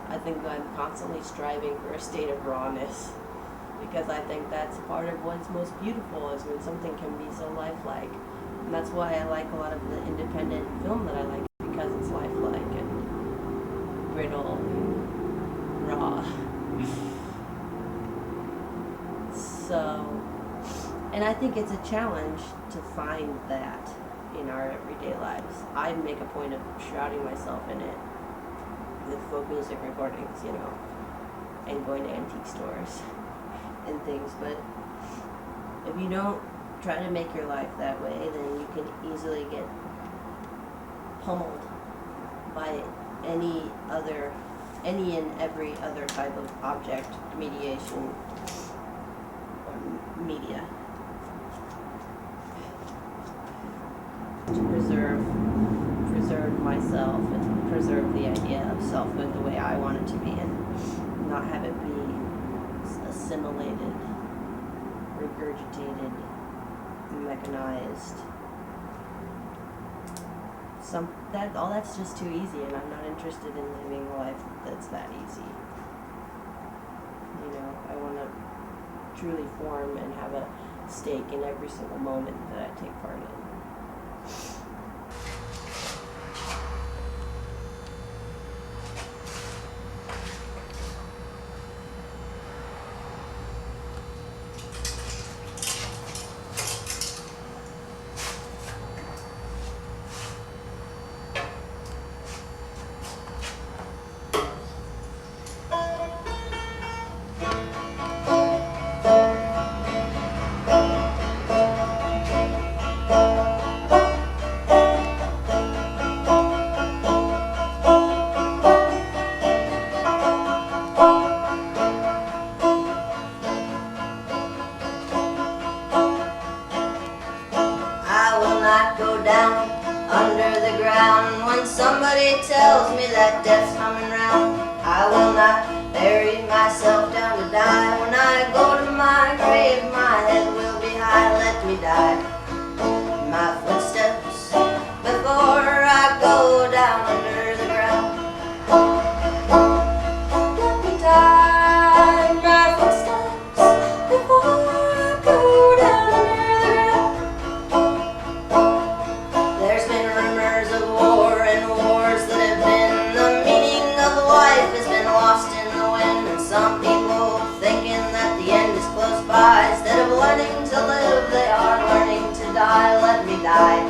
I think I'm constantly striving for a state of rawness, because I think that's part of what's most beautiful, is when something can be so lifelike. And that's why I like a lot of the independent film that I like, because it's lifelike and brittle and raw. So, and I think it's a challenge to find that in our everyday lives. I make a point of shrouding myself in it with folk music recordings, and going to antique stores and things. But if you don't try to make your life that way, then you can easily get pummeled by any and every other type of object, mediation, or media. To preserve myself and preserve the idea of selfhood the way I want it to be, and not have it be assimilated, regurgitated, mechanized. All that's just too easy, and I'm not interested in living a life that's that easy. I want to truly form and have a stake in every single moment that I take part in. Go down under the ground when somebody tells me that death's coming round. I will not bury myself down to die. When I go to my grave, my head will be high. Let me die my footsteps before I go down under the ground. Let me die my footsteps before I go down under the ground. There's been rumors of war and wars that have been. The meaning of life has been lost in the wind. And some people thinking that the end is close by. Instead of learning to live, they are learning to die. Let me die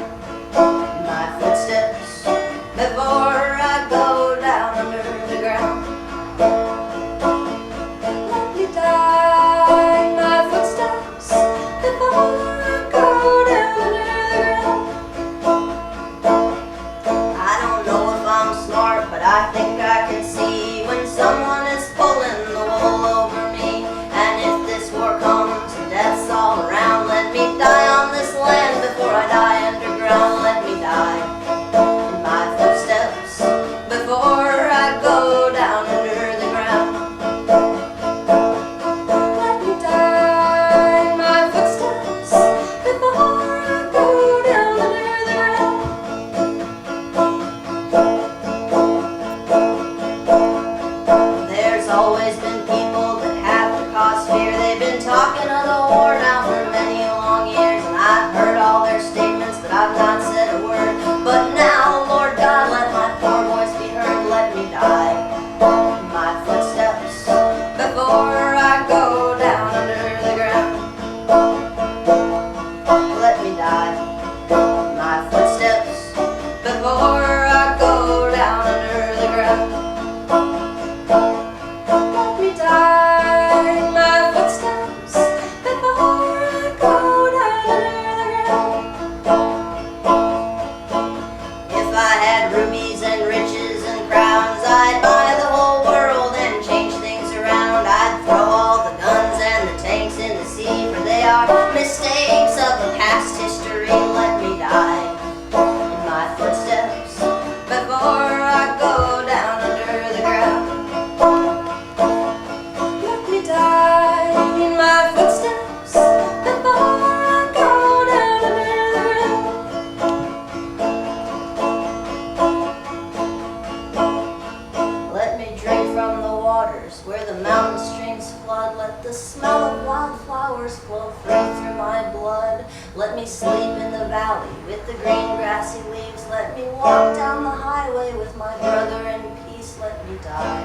forests where the mountain streams flood. Let the smell of wildflowers flow free through my blood. Let me sleep in the valley with the green grassy leaves. Let me walk down the highway with my brother in peace. Let me die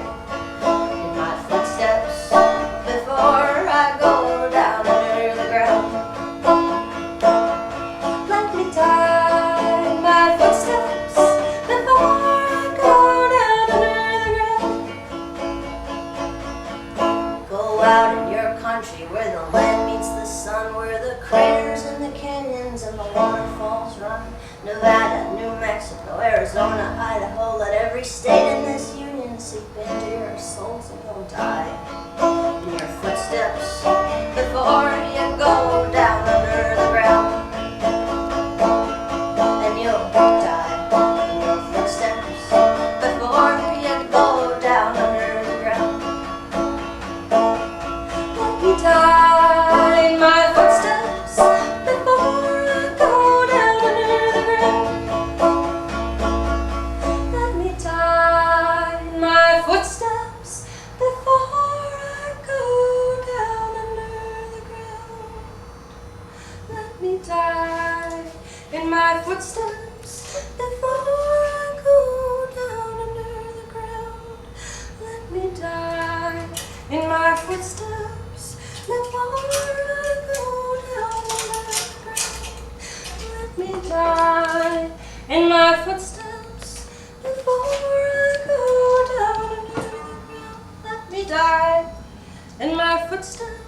in my footsteps before I go down under the ground. Let me die in my footsteps before I go down under the ground. Go out in your country where the land meets the sun, where the craters and the canyons and the waterfalls run. Nevada, New Mexico, Arizona, Idaho, let every state in this union seep into your souls, and you'll die in your footsteps before you go down under the ground. And you'll die in your footsteps before you go down under the ground. Let me die in my footsteps before I go down under the ground. Let me die in my footsteps before I go down under the ground. Let me die in my footsteps before I go down under the ground. Let me die in my footsteps before I go down under the ground. Let me die in my footsteps before I go down under the ground. Let me die in my footsteps